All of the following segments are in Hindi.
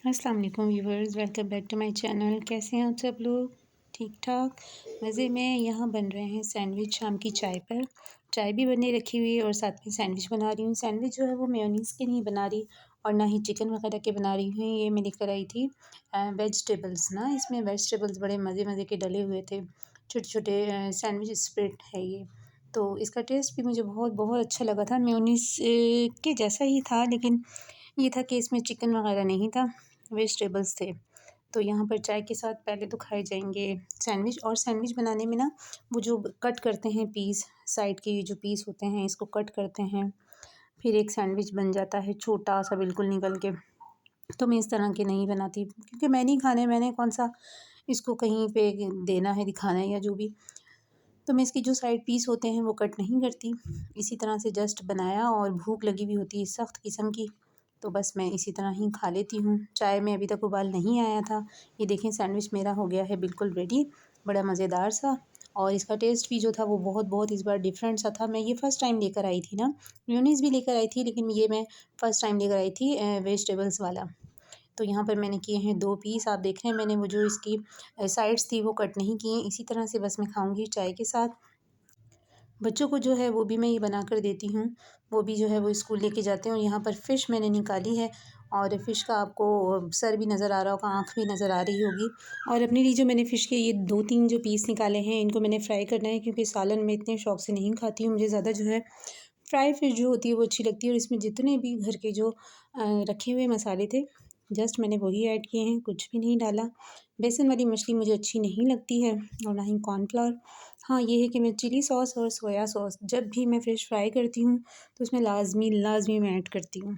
अस्सलाम वालेकुम viewers, welcome back to my channel. कैसे हैं आप सब लोग? ठीक ठाक मज़े में। यहाँ बन रहे हैं सैंडविच शाम की चाय पर। चाय भी बने रखी हुई है और साथ में सैंडविच बना रही हूँ। सैंडविच जो है वो मेयोनीज़ के नहीं बना रही और ना ही चिकन वगैरह के बना रही हूँ। ये मैं लेकर आई थी वेजिटेबल्स ना, इसमें वेजिटेबल्स बड़े मज़े मज़े के डले हुए थे। छोटे छोटे सैंडविच स्प्रेड है ये। तो इसका टेस्ट भी मुझे बहुत बहुत अच्छा लगा था। मेयोनीज़ के जैसा ही था, लेकिन ये था कि इसमें चिकन वगैरह नहीं था, वेजिटेबल्स थे। तो यहाँ पर चाय के साथ पहले तो खाए जाएंगे सैंडविच। और सैंडविच बनाने में ना, वो जो कट करते हैं पीस, साइड के ये जो पीस होते हैं इसको कट करते हैं, फिर एक सैंडविच बन जाता है छोटा सा बिल्कुल निकल के। तो मैं इस तरह के नहीं बनाती, क्योंकि मैं नहीं खाने, मैंने कौन सा इसको कहीं पे देना है, दिखाना है या जो भी। तो मैं इसकी जो साइड पीस होते हैं वो कट नहीं करती, इसी तरह से जस्ट बनाया। और भूख लगी हुई होती है सख्त किस्म की, तो बस मैं इसी तरह ही खा लेती हूँ। चाय में अभी तक उबाल नहीं आया था। ये देखें सैंडविच मेरा हो गया है बिल्कुल रेडी, बड़ा मज़ेदार सा। और इसका टेस्ट भी जो था वो बहुत बहुत इस बार डिफरेंट सा था। मैं ये फ़र्स्ट टाइम लेकर आई थी ना, मेयोनीज़ भी लेकर आई थी, लेकिन ये मैं फ़र्स्ट टाइम लेकर आई थी वेजिटेबल्स वाला। तो यहाँ पर मैंने किए हैं 2 पीस। आप देख रहे हैं मैंने वो जो इसकी साइड्स थी वो कट नहीं किए। इसी तरह से बस मैं खाऊँगी चाय के साथ। बच्चों को जो है वो भी मैं ये बना कर देती हूँ। वो भी जो है वो स्कूल लेके जाते हैं। और यहाँ पर फ़िश मैंने निकाली है, और फ़िश का आपको सर भी नज़र आ रहा होगा, आँख भी नज़र आ रही होगी। और अपने लिए जो मैंने फ़िश के ये 2-3 जो पीस निकाले हैं, इनको मैंने फ्राई करना है, क्योंकि सालन मैं इतने शौक़ से नहीं खाती हूँ। मुझे ज़्यादा जो है फ्राई फ़िश जो होती है वो अच्छी लगती है। और इसमें जितने भी घर के जो रखे हुए मसाले थे, जस्ट मैंने वही ऐड किए हैं, कुछ भी नहीं डाला। बेसन वाली मछली मुझे अच्छी नहीं लगती है, और ना ही कॉर्नफ्लावर। हाँ, ये है कि मैं चिली सॉस और सोया सॉस जब भी मैं फ़िश फ्राई करती हूँ तो उसमें लाज़मी मैं ऐड करती हूँ।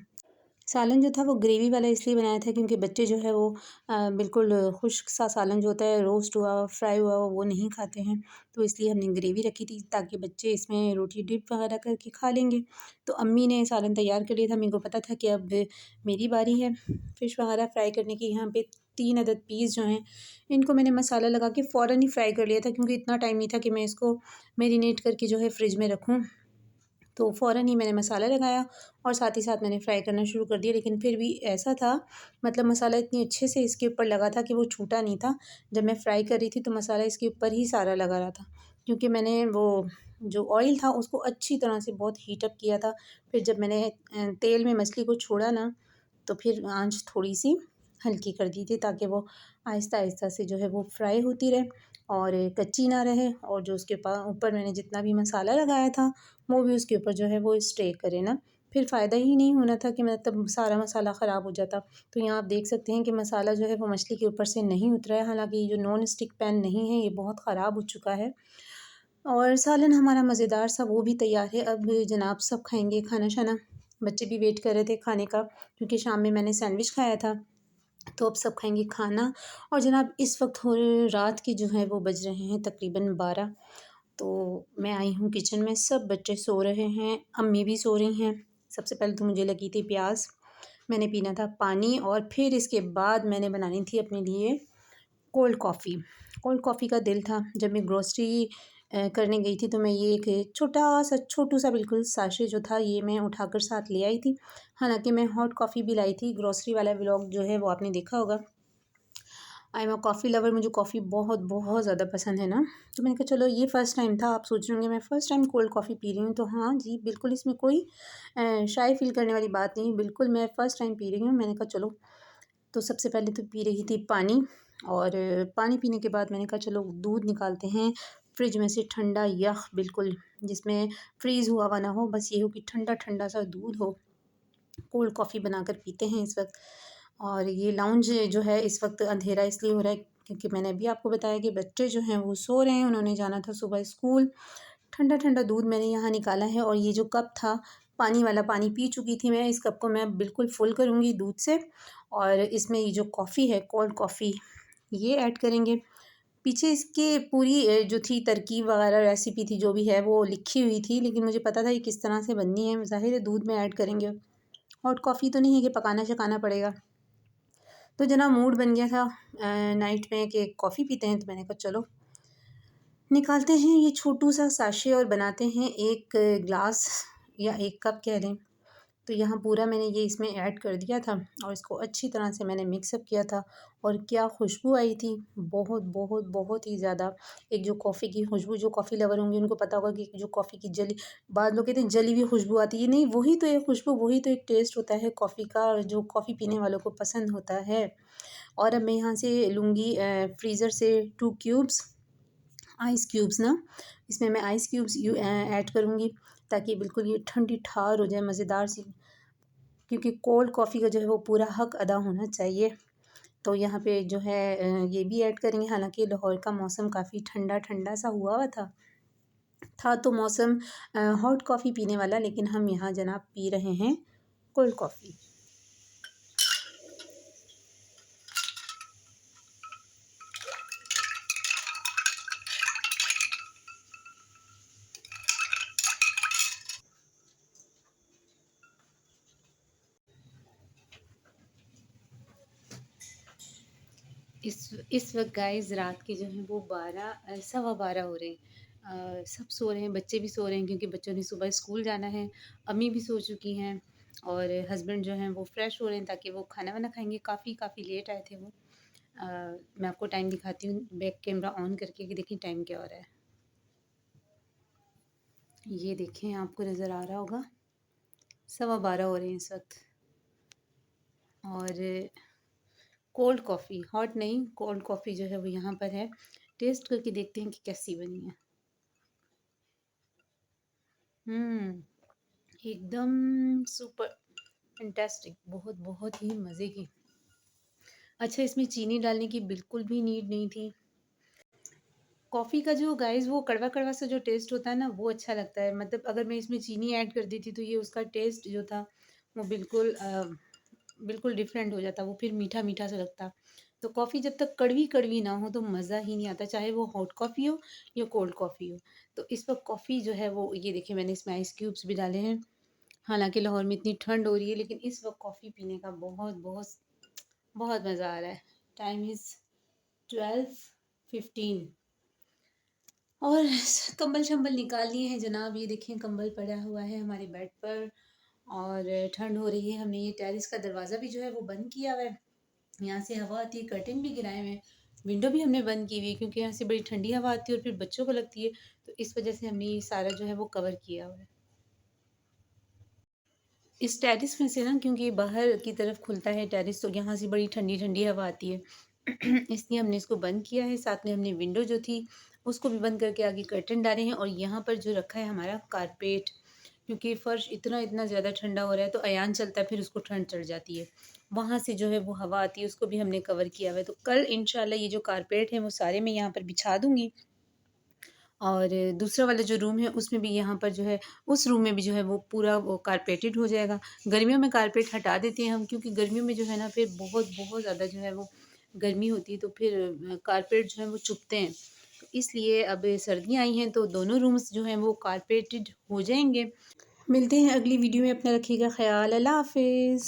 सालन जो था वो ग्रेवी वाला इसलिए बनाया था, क्योंकि बच्चे जो है वो बिल्कुल खुश्क सा सालन जो होता है, रोस्ट हुआ फ्राई हुआ वो नहीं खाते हैं। तो इसलिए हमने ग्रेवी रखी थी, ताकि बच्चे इसमें रोटी डिप वगैरह करके खा लेंगे। तो अम्मी ने सालन तैयार कर लिया था। मेरे को पता था कि अब मेरी बारी है फ़िश वगैरह फ्राई करने की। यहाँ पे 3 अदद पीस जो हैं, इनको मैंने मसाला लगा के फ़ौरन ही फ्राई कर लिया था, क्योंकि इतना टाइम नहीं था कि मैं इसको मैरिनेट करके जो है फ्रिज में रखूँ। तो फ़ौरन ही मैंने मसाला लगाया और साथ ही साथ मैंने फ्राई करना शुरू कर दिया। लेकिन फिर भी ऐसा था, मतलब मसाला इतनी अच्छे से इसके ऊपर लगा था कि वो छूटा नहीं था। जब मैं फ्राई कर रही थी तो मसाला इसके ऊपर ही सारा लगा रहा था, क्योंकि मैंने वो जो ऑयल था उसको अच्छी तरह से बहुत हीट अप किया था। फिर जब मैंने तेल में मछली को छोड़ा ना, तो फिर आँच थोड़ी-सी हल्की कर दी थी, ताकि वो आहिस्ता-आहिस्ता से जो है वो फ्राई होती रहे और कच्ची ना रहे। और जो उसके ऊपर मैंने जितना भी मसाला लगाया था, वो भी उसके ऊपर जो है वो स्टे करे ना। फिर फ़ायदा ही नहीं होना था कि मतलब सारा मसाला ख़राब हो जाता। तो यहाँ आप देख सकते हैं कि मसाला जो है वो मछली के ऊपर से नहीं उतरा है। हालाँकि ये जो नॉन स्टिक पैन नहीं है, ये बहुत ख़राब हो चुका है। और सालन हमारा मज़ेदार सा वो भी तैयार है। अब जनाब सब खाएँगे खाना-शाना। बच्चे भी वेट कर रहे थे खाने का, क्योंकि शाम में मैंने सैंडविच खाया था। तो अब सब खाएँगे खाना। और जनाब इस वक्त हो रात के जो है वो बज रहे हैं तकरीबन 12। तो मैं आई हूँ किचन में, सब बच्चे सो रहे हैं, अम्मी भी सो रही हैं। सबसे पहले तो मुझे लगी थी प्यास, मैंने पीना था पानी, और फिर इसके बाद मैंने बनानी थी अपने लिए कोल्ड कॉफ़ी। कोल्ड कॉफ़ी का दिल था। जब मैं ग्रोसरी करने गई थी, तो मैं ये एक छोटा-सा छोटू-सा बिल्कुल साशे जो था, ये मैं उठाकर साथ ले आई थी। हालाँकि मैं हॉट कॉफ़ी भी लाई थी। ग्रोसरी वाला व्लॉग जो है वो आपने देखा होगा। I am a coffee lover, मुझे कॉफ़ी बहुत बहुत ज़्यादा पसंद है ना। तो मैंने कहा चलो, ये फ़र्स्ट टाइम था। आप सोच रहे होंगे मैं first time cold coffee P रही हूँ, तो हाँ जी, बिल्कुल इसमें कोई शाय फ़ील करने वाली बात नहीं, बिल्कुल मैं फ़र्स्ट टाइम पी रही हूँ। मैंने कहा चलो, तो सबसे पहले तो पी रही थी पानी। और पानी पीने के बाद मैंने कहा चलो दूध निकालते हैं फ्रिज में से, ठंडा यख बिल्कुल, जिसमें फ्रीज़ हुआ हुआ ना हो, बस ये हो कि ठंडा ठंडा सा दूध हो। कोल्ड कॉफ़ी बनाकर पीते हैं इस वक्त। और ये लाउंज जो है इस वक्त अंधेरा इसलिए हो रहा है, क्योंकि मैंने अभी आपको बताया कि बच्चे जो हैं वो सो रहे हैं, उन्होंने जाना था सुबह स्कूल। ठंडा ठंडा दूध मैंने यहाँ निकाला है। और ये जो कप था पानी वाला, पानी पी चुकी थी मैं, इस कप को मैं बिल्कुल फुल करूँगी दूध से। और इसमें ये जो कॉफ़ी है कोल्ड कॉफ़ी, ये ऐड करेंगे। पीछे इसके पूरी जो थी तरकीब वगैरह, रेसिपी थी जो भी है वो लिखी हुई थी, लेकिन मुझे पता था ये किस तरह से बननी है। ज़ाहिर है दूध में ऐड करेंगे, हॉट कॉफ़ी तो नहीं है कि पकाना शकाना पड़ेगा। तो जना मूड बन गया था नाइट में कि कॉफ़ी पीते हैं, तो मैंने कहा चलो निकालते हैं ये छोटू सा साशे और बनाते हैं एक ग्लास या एक कप कह लें। तो यहाँ पूरा मैंने ये इसमें ऐड कर दिया था और इसको अच्छी तरह से मैंने मिक्सअप किया था। और क्या खुशबू आई थी, बहुत बहुत बहुत ही ज़्यादा। एक जो कॉफ़ी की खुशबू, जो कॉफ़ी लवर होंगे उनको पता होगा कि जो कॉफ़ी की जली, बाद लोग कहते हैं जली हुई खुशबू आती है, नहीं वही तो एक खुशबू, वही तो एक टेस्ट होता है कॉफ़ी का, जो कॉफ़ी पीने वालों को पसंद होता है। और अब मैं यहाँ से लूँगी फ्रीज़र से 2 क्यूब्स आइस क्यूब्स ना, इसमें मैं आइस क्यूब्स ऐड करूँगी ताकि बिल्कुल ये ठंडी ठार हो जाए, मज़ेदार सी, क्योंकि कोल्ड कॉफ़ी का जो है वो पूरा हक अदा होना चाहिए। तो यहाँ पे जो है ये भी ऐड करेंगे। हालांकि लाहौर का मौसम काफ़ी ठंडा ठंडा सा हुआ हुआ था तो मौसम हॉट कॉफ़ी पीने वाला, लेकिन हम यहाँ जनाब पी रहे हैं कोल्ड कॉफ़ी। इस वक्त गाइस रात के जो हैं वो 12 सवा 12 हो रहे हैं। सब सो रहे हैं, बच्चे भी सो रहे हैं क्योंकि बच्चों ने सुबह स्कूल जाना है। अम्मी भी सो चुकी हैं और हस्बैंड जो हैं वो फ्रेश हो रहे हैं ताकि वो खाना वाना खाएंगे। काफ़ी लेट आए थे वो। मैं आपको टाइम दिखाती हूँ बैक कैमरा ऑन करके कि देखिए टाइम क्या हो रहा है। ये देखें, आपको नज़र आ रहा होगा 12:15 हो रहे हैं इस वक्त। और कोल्ड कॉफ़ी, हॉट नहीं, कोल्ड कॉफ़ी जो है वो यहाँ पर है। टेस्ट करके देखते हैं कि कैसी बनी है। एकदम सुपर फैंटास्टिक, बहुत बहुत ही मज़े की। अच्छा, इसमें चीनी डालने की बिल्कुल भी नीड नहीं थी। कॉफ़ी का जो गाइस वो कड़वा-कड़वा सा जो टेस्ट होता है ना, वो अच्छा लगता है। मतलब अगर मैं इसमें चीनी ऐड कर देती तो ये उसका टेस्ट जो था वो बिल्कुल डिफरेंट हो जाता, वो फिर मीठा-मीठा सा लगता। तो कॉफ़ी जब तक कड़वी-कड़वी ना हो तो मज़ा ही नहीं आता, चाहे वो हॉट कॉफ़ी हो या कोल्ड कॉफ़ी हो। तो इस वक़्त कॉफ़ी जो है वो ये देखिए मैंने इसमें आइस क्यूब्स भी डाले हैं। हालाँकि लाहौर में इतनी ठंड हो रही है लेकिन इस वक़्त कॉफ़ी पीने का बहुत मज़ा आ रहा है। टाइम इज़ 12:15 और कंबल-शंबल निकाल लिए हैं जनाब। ये देखिए कंबल पड़ा हुआ है हमारे बेड पर और ठंड हो रही है। हमने ये टेरेस का दरवाज़ा भी जो है वो बंद किया हुआ है। यहाँ से हवा आती है, कर्टेन भी गिराए हुए हैं। विंडो भी हमने बंद की हुई है क्योंकि यहाँ से बड़ी ठंडी हवा आती है और फिर बच्चों को लगती है। तो इस वज़ह से हमने ये सारा जो है वो कवर किया हुआ है। इस टेरेस में से ना, क्योंकि बाहर की तरफ खुलता है टेरेस, तो यहाँ से बड़ी ठंडी-ठंडी हवा आती है। इसलिए हमने इसको बंद किया है। साथ में हमने विंडो जो थी उसको भी बंद करके आगे कर्टेन डाले हैं और यहाँ पर जो रखा है हमारा कारपेट, क्योंकि फ़र्श इतना ज़्यादा ठंडा हो रहा है तो अयान चलता है, फिर उसको ठंड चढ़ जाती है। वहाँ से जो है वो हवा आती है, उसको भी हमने कवर किया हुआ है। तो कल इंशाल्लाह ये जो कारपेट है वो सारे मैं यहाँ पर बिछा दूँगी। और दूसरा वाला जो रूम है उसमें भी यहाँ पर जो है, उस रूम में भी जो है वो पूरा वो कारपेटेड हो जाएगा। गर्मियों में कारपेट हटा देते हैं हम क्योंकि गर्मियों में जो है ना फिर बहुत ज़्यादा जो है वो गर्मी होती है, तो फिर कारपेट जो है वो चुभते हैं। तो इसलिए अब सर्दियाँ आई हैं तो दोनों रूम्स जो हैं वो कारपेटेड हो जाएँगे। मिलते हैं अगली वीडियो में, अपना रखिएगा ख़याल। अल्लाह हाफ़िज़।